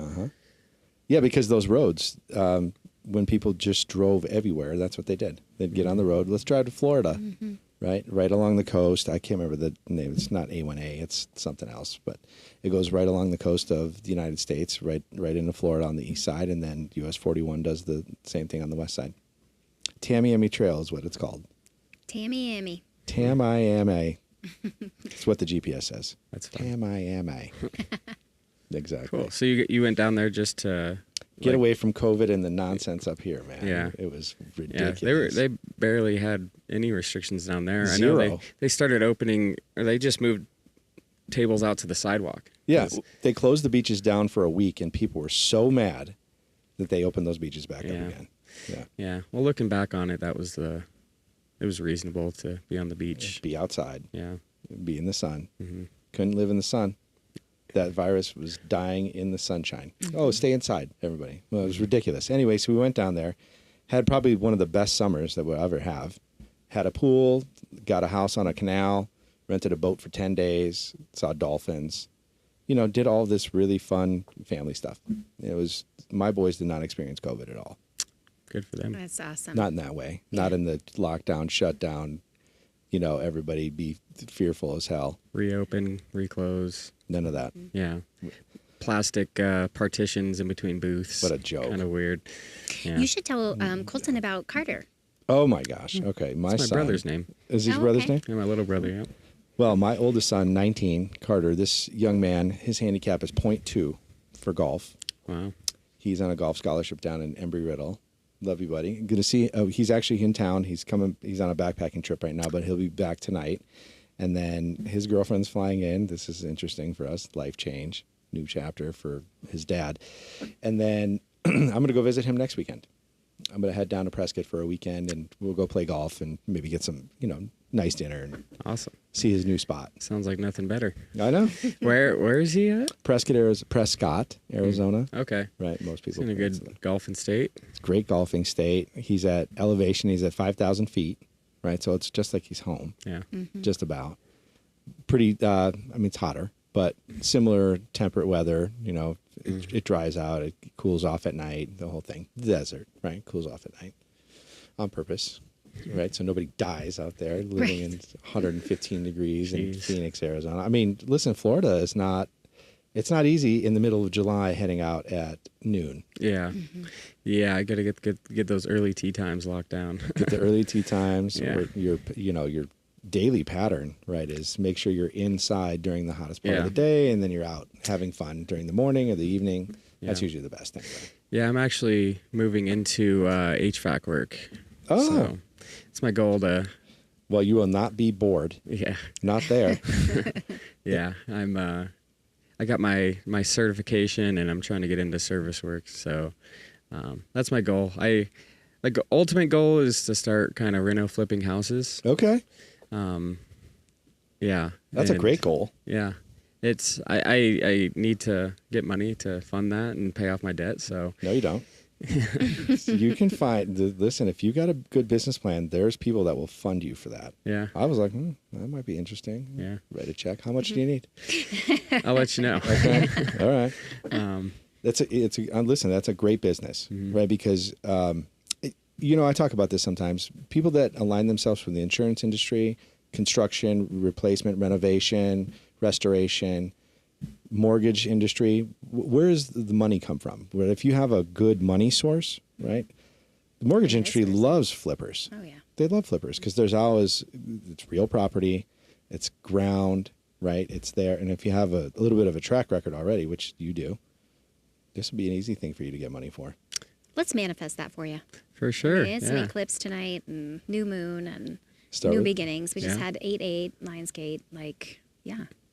Yeah, because those roads, when people just drove everywhere, that's what they did. They'd get on the road. Let's drive to Florida. Right along the coast. I can't remember the name. It's not A1A. It's something else. But it goes right along the coast of the United States, right into Florida on the east side, and then US 41 does the same thing on the west side. Tamiami Trail is what it's called. Tamiami. Tamiami. It's what the GPS says. That's fun. Tamiami. Exactly. Cool. So you went down there just to get away from COVID and the nonsense up here, man. Yeah. It was ridiculous. Yeah, they barely had any restrictions down there. Zero. I know they started opening, or they just moved tables out to the sidewalk. Yeah, they closed the beaches down for a week, and people were so mad that they opened those beaches back up again. Yeah. Well, looking back on it, it was reasonable to be on the beach. Be outside. Yeah. Be in the sun. Couldn't live in the sun. That virus was dying in the sunshine. Oh, stay inside, everybody. Well, it was ridiculous. Anyway, so we went down there, had probably one of the best summers that we'll ever have. Had a pool, got a house on a canal, rented a boat for 10 days, saw dolphins, did all this really fun family stuff. My boys did not experience COVID at all. Good for them. That's awesome. Not in that way. Yeah. Not in the lockdown, shutdown, everybody be fearful as hell. Reopen, reclose. None of that. Yeah. Plastic partitions in between booths. What a joke. Kind of weird. Yeah. You should tell Colton about Carter. Oh, my gosh. Okay. My son. brother's name. Is his brother's name? Yeah, my little brother, yeah. Well, my oldest son, 19, Carter, this young man, his handicap is .2 for golf. Wow. He's on a golf scholarship down in Embry-Riddle. Love you, buddy. Good to see. He's actually in town. He's on a backpacking trip right now, but he'll be back tonight. And then his girlfriend's flying in. This is interesting for us. Life change, new chapter for his dad. And then I'm going to go visit him next weekend. I'm going to head down to Prescott for a weekend, and we'll go play golf and maybe get some, nice dinner and awesome. See his new spot. Sounds like nothing better. I know. Where is he at? Prescott, Arizona. Okay. Right. Most people. It's in a good golfing state. It's a great golfing state. He's at elevation. He's at 5,000 feet. Right. So it's just like he's home. Yeah. Mm-hmm. Just about. Pretty. It's hotter, but similar temperate weather. It dries out. It cools off at night. The whole thing. Desert. Right. Cools off at night. On purpose. Right, so nobody dies out there living in 115 degrees in Phoenix, Arizona. I mean, listen, Florida is it's not easy in the middle of July heading out at noon. Yeah, yeah, I gotta get those early tea times locked down. Get the early tea times. Yeah. Your daily pattern, right, is make sure you're inside during the hottest part of the day, and then you're out having fun during the morning or the evening. That's usually the best thing. Right? Yeah, I'm actually moving into HVAC work. Oh. So it's my goal to. Well, you will not be bored. Yeah. Not there. Yeah, I got my certification, and I'm trying to get into service work. So that's my goal. Ultimate goal is to start kind of reno flipping houses. Okay. Yeah. That's a great goal. Yeah. It's I need to get money to fund that and pay off my debt. So no, you don't. You can listen, if you got a good business plan, there's people that will fund you for that. Yeah. I was like, that might be interesting. Yeah. Write a check. How much do you need? I'll let you know. Okay. All right. Listen, that's a great business, right? Because, I talk about this sometimes. People that align themselves with the insurance industry, construction, replacement, renovation, restoration, mortgage industry, where does the money come from? Where if you have a good money source, right? The mortgage industry loves flippers. Oh yeah. They love flippers because it's real property, it's ground, right? It's there. And if you have a little bit of a track record already, which you do, this would be an easy thing for you to get money for. Let's manifest that for you. For sure. It's an eclipse tonight and new moon and new beginnings. We just had 8/8 Lionsgate.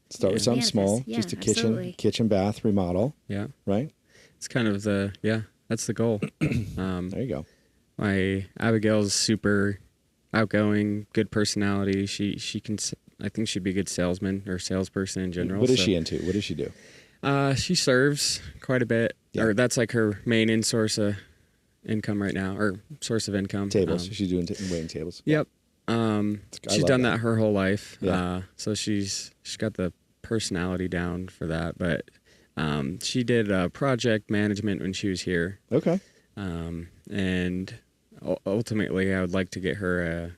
Start with something small, just a kitchen, bath remodel. Yeah. Right? It's kind of that's the goal. There you go. My Abigail's super outgoing, good personality. She can, I think she'd be a good salesman or salesperson in general. What is she into? What does she do? She serves quite a bit, or that's like her main source of income right now, or source of income. Tables. She's doing waiting tables. Yep. She's done that her whole life. Yeah. So she's got the personality down for that. But she did project management when she was here. Okay. And ultimately, I would like to get her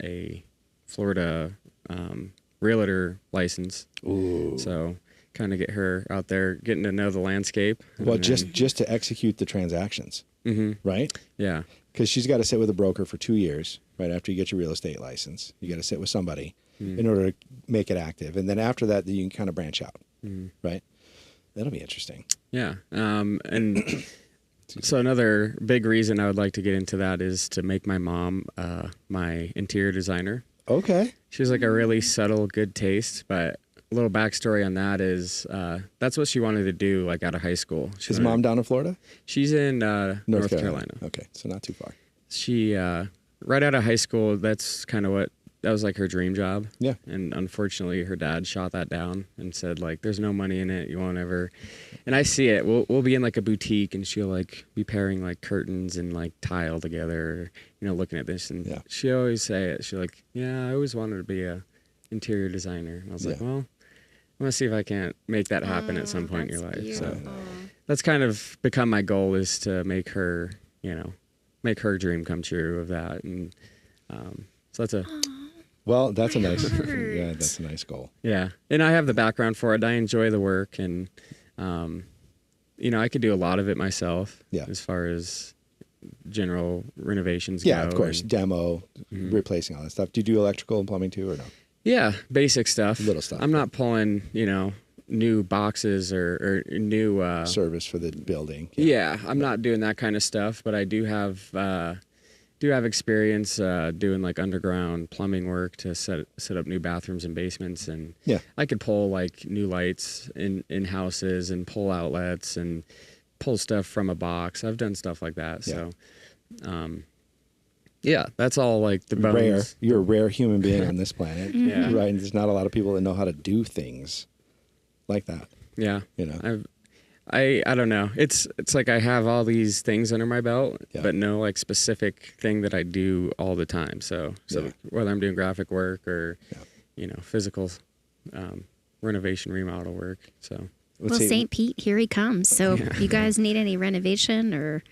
a Florida realtor license. Ooh. So kind of get her out there, getting to know the landscape. Well, just to execute the transactions, right? Yeah. Because she's got to sit with a broker for 2 years, right after you get your real estate license. You got to sit with somebody in order to make it active. And then after that, you can kind of branch out, right? That'll be interesting. Yeah. And so another big reason I would like to get into that is to make my mom my interior designer. Okay. She's like a really subtle, good taste, but a little backstory on that is that's what she wanted to do like out of high school. Is mom down in Florida? She's in North Carolina. Okay, so not too far. She right out of high school, that's kind of that was like her dream job. Yeah. And unfortunately, her dad shot that down and said like, "There's no money in it. You won't ever." And I see it. We'll be in like a boutique, and she'll like be pairing like curtains and like tile together. Looking at this, and she always say it. She's like, "Yeah, I always wanted to be a interior designer." And I was like, "Well, I'm gonna see if I can't make that happen at some point in your life." Beautiful. So that's kind of become my goal, is to make her, make her dream come true of that. And so that's that's a nice, that's a nice goal. Yeah. And I have the background for it. I enjoy the work, and, I could do a lot of it myself as far as general renovations go. Yeah, of course. Demo, replacing all that stuff. Do you do electrical and plumbing too, or no? Yeah, basic stuff. Little stuff. I'm not pulling, new boxes or new service for the building. Yeah, I'm not doing that kind of stuff, but I do have do have experience doing like underground plumbing work to set up new bathrooms and basements, and I could pull like new lights in houses and pull outlets and pull stuff from a box. I've done stuff like that. So, that's all like the bones. Rare. You're a rare human being on this planet. Mm-hmm. Right. And there's not a lot of people that know how to do things like that. Yeah. You know, I don't know. It's like I have all these things under my belt, but no like specific thing that I do all the time. So whether I'm doing graphic work or, physical renovation, remodel work. So. Well, St. Pete, here he comes. So you guys need any renovation or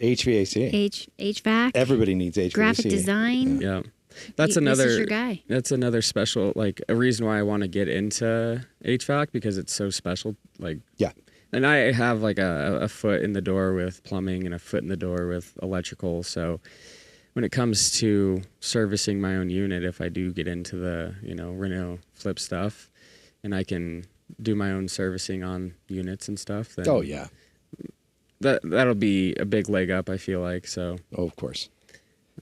HVAC? HVAC? Everybody needs HVAC. Graphic design? Yeah. That's this is your guy. That's another special, like a reason why I want to get into HVAC, because it's so special. Like, and I have like a foot in the door with plumbing and a foot in the door with electrical. So when it comes to servicing my own unit, if I do get into the, reno flip stuff, and I can do my own servicing on units and stuff, then that'll be a big leg up, I feel like. So of course.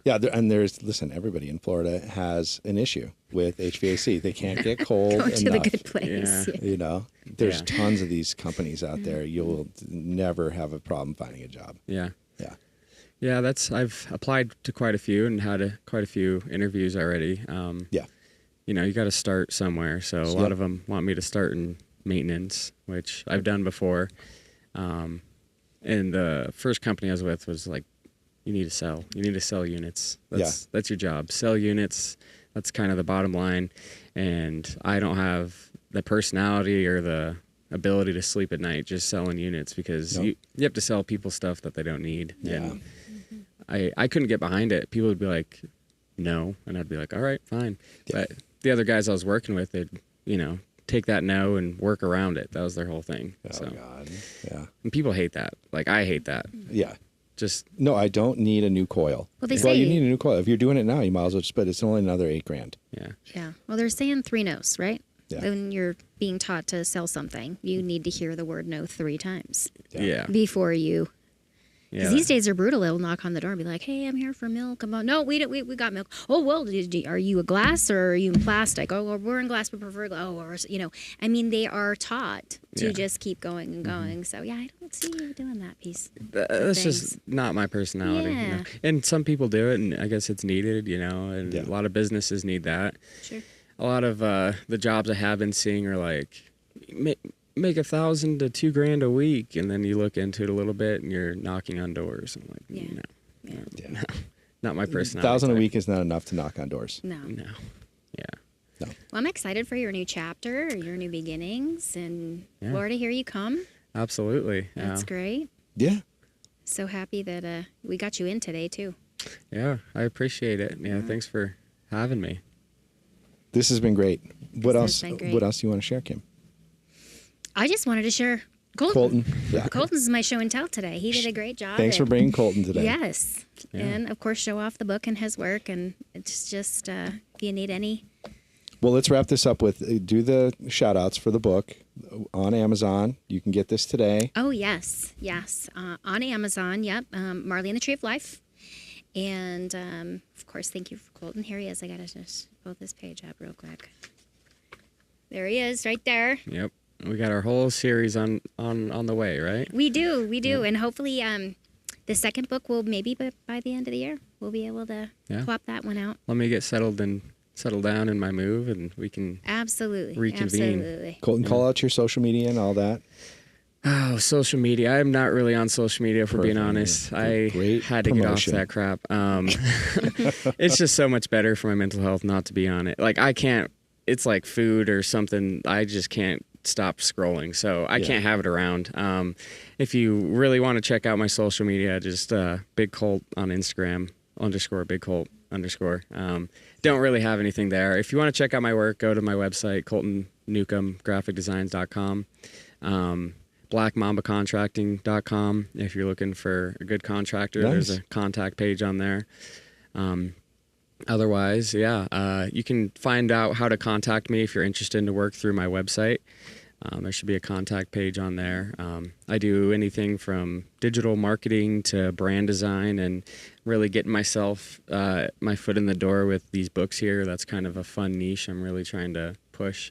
Yeah, listen, everybody in Florida has an issue with HVAC. They can't get cold Go enough. to the good place. Yeah. There's tons of these companies out there. You'll never have a problem finding a job. Yeah. Yeah. Yeah, I've applied to quite a few and had quite a few interviews already. You got to start somewhere. So a lot of them want me to start in maintenance, which I've done before. And the first company I was with was like, you need to sell. You need to sell units. That's your job. Sell units. That's kind of the bottom line. And I don't have the personality or the ability to sleep at night just selling units, because you have to sell people stuff that they don't need. Yeah. And I couldn't get behind it. People would be like, no. And I'd be like, all right, fine. Yeah. But the other guys I was working with, they'd, take that no and work around it. That was their whole thing. Oh, God. Yeah. And people hate that. Like, I hate that. Yeah. No, I don't need a new coil. Well, you need a new coil. If you're doing it now, you might as well but it's only another $8,000. Yeah. Well, they're saying 3 no's, right? Yeah. When you're being taught to sell something, you need to hear the word no 3 times. Yeah. Before you. Because these days they're brutal. They'll knock on the door and be like, "Hey, I'm here for milk." Come on. No, we got milk. Oh, well, are you a glass or are you in plastic? Oh, well, we're in glass, but prefer glass. Oh, or, I mean, they are taught to just keep going and going. So, I don't see you doing that piece. That's just not my personality. Yeah. And some people do it, and I guess it's needed, and a lot of businesses need that. Sure. A lot of the jobs I have been seeing are like, make $1,000 to $2,000 a week, and then you look into it a little bit and you're knocking on doors. I'm like, no, not my personality. $1,000 a week is not enough to knock on doors. No. Yeah. Well, I'm excited for your new chapter, your new beginnings, and Florida, here you come. Absolutely. That's great. Yeah. So happy that we got you in today too. Yeah, I appreciate it. Yeah, thanks for having me. This has been great. What else do you want to share, Kim? I just wanted to share Colton. Yeah. Colton's my show and tell today. He did a great job. Thanks for bringing Colton today. Yes. Yeah. And, of course, show off the book and his work. And it's just, if you need any. Well, let's wrap this up with, do the shout-outs for the book on Amazon. You can get this today. Oh, yes. Yes. On Amazon, yep. Marley and the Tree of Life. And, of course, thank you for Colton. Here he is. I got to just pull this page up real quick. There he is, right there. Yep. We got our whole series on the way, right? We do. Yeah. And hopefully the second book will maybe by the end of the year, we'll be able to plop that one out. Let me get settled down in my move, and we can reconvene. Absolutely. Colton, call out your social media and all that. Oh, social media. I'm not really on social media, for being honest. I had to get off that crap. It's just so much better for my mental health not to be on it. Like, I can't, it's like food or something. I just can't stop scrolling, so I can't have it around. If you really want to check out my social media, just Big Colt on Instagram _Big Colt _. Don't really have anything there. If you want to check out my work, go to my website, Colton Newcombe graphicdesigns.com, blackmambacontracting.com. If you're looking for a good contractor, there's a contact page on there. Otherwise, you can find out how to contact me if you're interested to work through my website. There should be a contact page on there. I do anything from digital marketing to brand design, and really getting myself my foot in the door with these books here. That's kind of a fun niche I'm really trying to push.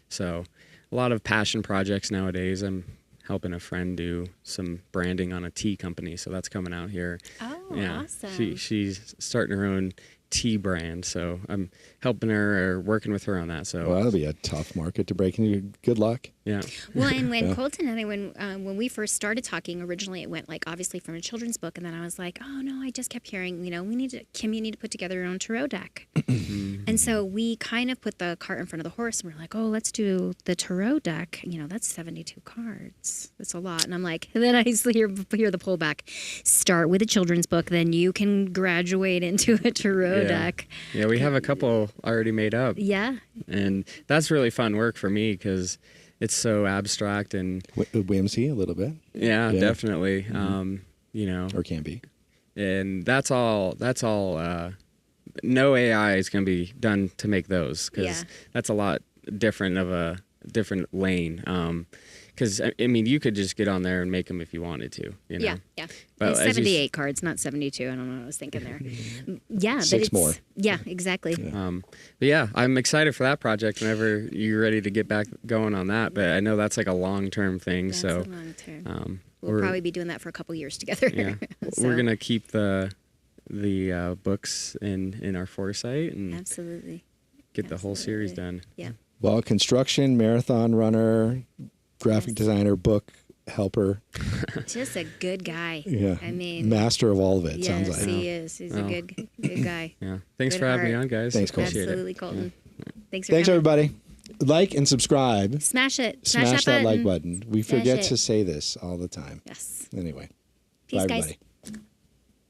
So a lot of passion projects nowadays. I'm helping a friend do some branding on a tea company, so that's coming out here. Oh, yeah, awesome. She's starting her own tea brand, so I'm helping her or working with her on that. So Well, that'll be a tough market to break into. Good luck. yeah. Well, and when Colton and I, when we first started talking, originally it went like obviously from a children's book, and then I was like, oh no, I just kept hearing, you need to put together your own tarot deck. And so we kind of put the cart in front of the horse, and we're like, oh, let's do the tarot deck. That's 72 cards. That's a lot. And I'm like, and then I hear the pullback. Start with a children's book, then you can graduate into a tarot deck. Yeah, we have a couple already made up. Yeah. And that's really fun work for me because it's so abstract and Whimsy a little bit. yeah. Definitely. Or can be. And that's all no AI is going to be done to make those, because that's a lot different of a different lane. Because I mean, you could just get on there and make them if you wanted to. Yeah. But 78 cards, not 72. I don't know what I was thinking there. Yeah, but 6 more. Yeah, exactly. But yeah, I'm excited for that project whenever you're ready to get back going on that. But I know that's like a long-term thing. That's so a long term. we'll We'll probably be doing that for a couple years together. Yeah, So, we're gonna keep the books in our foresight and absolutely get the whole series done. Yeah. Well, construction, marathon runner, graphic designer, book helper. Just a good guy. Yeah. I mean, Master of all of it, yes, sounds like. he is. He's a good guy. Yeah. Thanks Good for having me heart. on, guys. Thanks, Colton. Appreciate Absolutely, it. Colton. Thanks Thanks, coming. everybody. Like and subscribe. Smash it. Smash that like button. We Smash forget it. to say this all the time. Yes. Anyway. Peace, Bye, guys. everybody.